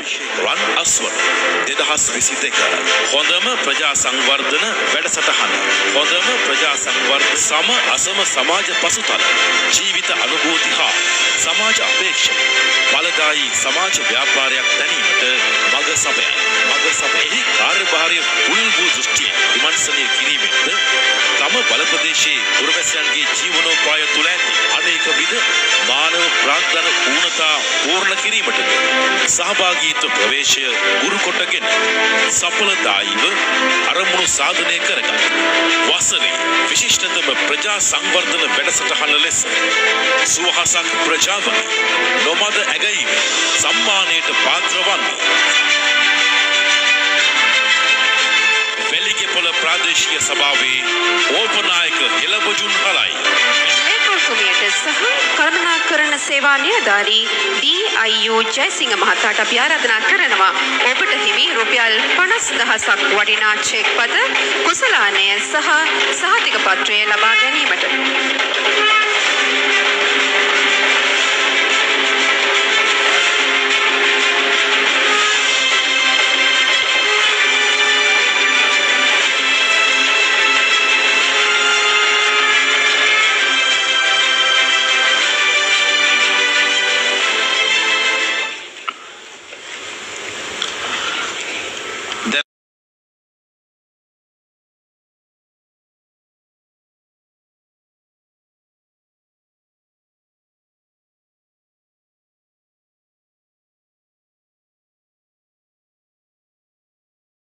රන් අස්වන 2022 හොඳම ප්‍රජා සංවර්ධන වැඩසටහන හොඳම ප්‍රජා සංවර්ධන සම අසම සමාජ පසුතල ජීවිත අනුභූති හා සමාජ අපේක්ෂා බලදායී සමාජ ව්‍යාපාරයක් දැනීමට මග සපයයි කාර්යභාරය පුල් වූ දෘෂ්ටිය විමර්ශනය කිරීමෙන්ද තම බලප්‍රදේශයේ පුරවැසියන්ගේ ජීවනෝපාය තුළ ඇති අනේක විද මානව ප්‍රාග්ධන ඌනතා පූර්ණ කිරීමටද සහභාගීත්ව ප්‍රවේශය ගුරු කොටගෙන සඵලදායීව අරමුණු සාධනය කරගත් වසරේ විශිෂ්ටතම ප්‍රජා සංවර්ධන වැඩසටහන ලෙස සුවහසක් ප්‍රජාවගේ නොමද ඇගීම සම්මානයට පාත්‍ර වන්නේ වෙලිගෙපොළ ප්‍රාදේශීය සභාවේ ඕපනායක එළබජුන් හලයි ලේකම්තුමියට සහ කළමනාකරණ සේවා නිලධාරී DIU ජයසිංහ මහතාට අපි ආරාධනා කරනවා ඔබට හිමි රුපියල් 50,000ක් වටිනා චෙක් පත කුසලානය සහ සහතික පත්‍රය ලබා ගැනීමට